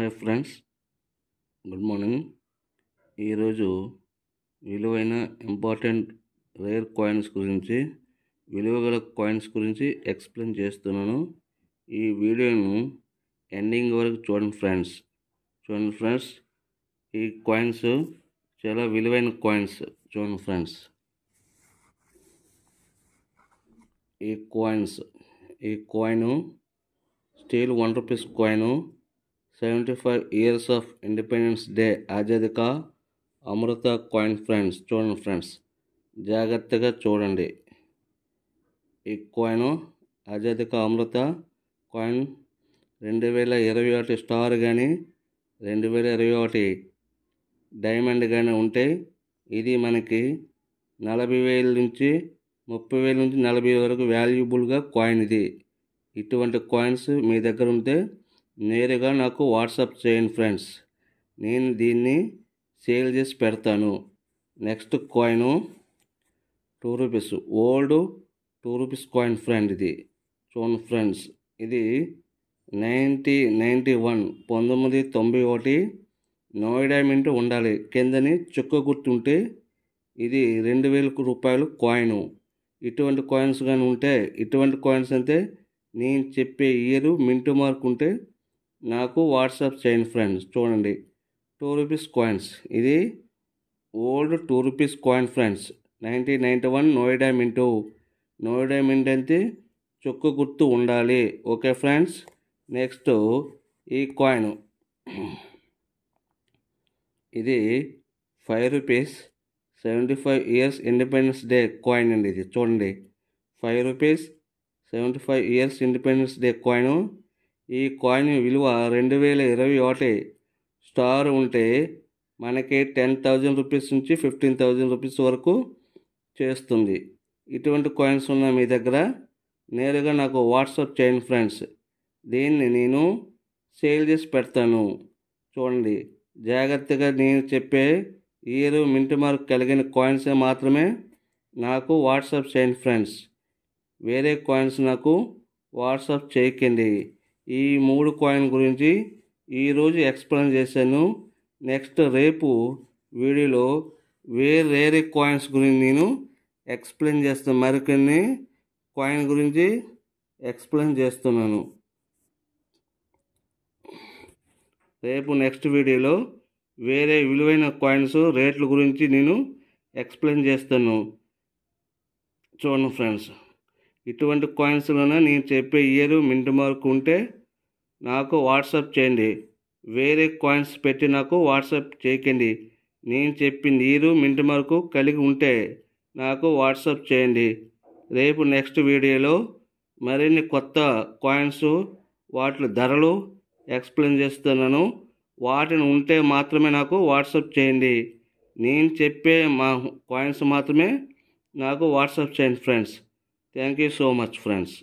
Hi friends, good morning. ఈరోజు విలువైన important rare coins గురించి, విలువగల కాయిన్స్ గురించి ఎక్స్ప్లెయిన్ చేస్తున్నాను. ఈ వీడియోను ఎండింగ్ వరకు చూడండి ఫ్రెండ్స్. ఈ కాయిన్స్ చాలా విలువైన కాయిన్స్. చూడండి ఫ్రెండ్స్, ఈ coin steel 1 rupees coin. 75 years of independence day Azadi కా అమృత కాయిన్ ఫ్రెండ్స్. చూడండి ఫ్రెండ్స్, జాగ్రత్తగా చూడండి. ఈ కాయిన్ ఆజాదీ కా అమృత కాయిన్ 2021 స్టార్ కానీ 2021 డైమండ్ కానీ ఉంటే ఇది మనకి 40,000 నుంచి 30,000 నుంచి 40,000 వరకు వాల్యుబుల్గా కాయిన్ ఇది. ఇటువంటి కాయిన్స్ మీ దగ్గర ఉంటే నేరుగా నాకు వాట్సాప్ చేయండి ఫ్రెండ్స్. నేను దీన్ని సేల్ చేసి పెడతాను. Next coin 2 rupees, old 2 rupees coin friend. ఇది చూడండి ఫ్రెండ్స్, ఇది 1991 నోయిడా మింట్ ఉండాలి. కిందని చుక్క గుర్తుంటే ఇది 2,000 రూపాయలు కాయిన్. ఇటువంటి కాయిన్స్ కానీ ఉంటే, ఇటువంటి కాయిన్స్ అంటే నేను చెప్పే ఇయర్ మింట్ మార్క్ ఉంటే నాకు వాట్సాప్ చేయండి ఫ్రెండ్స్. చూడండి, 2 రూపీస్ కాయిన్స్. ఇది old 2 rupees coin friends. 1991 Noida mint అంటే చుక్క గుర్తు ఉండాలి. Okay friends. నెక్స్ట్ ఈ కాయిన్, ఇది 5 rupees 75 years independence day coin అండి. ఇది చూడండి, 5 rupees 75 years independence day coin. ఈ కాయిన్ విలువ 2021 స్టార్ ఉంటే మనకి 10,000 రూపీస్ నుంచి 15,000 రూపీస్ వరకు చేస్తుంది. ఇటువంటి కాయిన్స్ ఉన్న మీ దగ్గర నేరుగా నాకు వాట్సాప్ చేయండి ఫ్రెండ్స్. దీన్ని నేను సేల్ చేసి పెడతాను. చూడండి జాగ్రత్తగా, నేను చెప్పే ఇయర్ మింట్ మార్క్ కలిగిన కాయిన్స్ మాత్రమే నాకు వాట్సాప్ చేయండి ఫ్రెండ్స్. వేరే కాయిన్స్ నాకు వాట్సాప్ చేయకండి. ఈ 3 కాయిన్ గురించి ఈరోజు ఎక్స్ప్లెయిన్ చేశాను. నెక్స్ట్ రేపు వీడియోలో వేరే కాయిన్స్ గురించి నేను ఎక్స్ప్లెయిన్ చేస్తాను. మరికొన్ని కాయిన్ గురించి ఎక్స్ప్లెయిన్ చేస్తున్నాను. రేపు నెక్స్ట్ వీడియోలో వేరే విలువైన కాయిన్స్ రేట్ల గురించి నేను ఎక్స్ప్లెయిన్ చేస్తాను. చూడండి ఫ్రెండ్స్, ఇటువంటి కాయిన్స్లోనే నేను చెప్పే ఇయర్ మింట్ మార్క్ ఉంటే నాకు వాట్సాప్ చేయండి. వేరే కాయిన్స్ పెట్టి నాకు వాట్సాప్ చేయకండి. నేను చెప్పింది ఇయర్ మింట్ మార్క్ కలిగి ఉంటే నాకు వాట్సాప్ చేయండి. రేపు నెక్స్ట్ వీడియోలో మరిన్ని కొత్త కాయిన్స్, వాటి ధరలు ఎక్స్ప్లెయిన్ చేస్తున్నాను. వాటిని ఉంటే మాత్రమే నాకు వాట్సాప్ చేయండి. నేను చెప్పే మా కాయిన్స్ మాత్రమే నాకు వాట్సాప్ చేయండి friends. Thank you so much friends.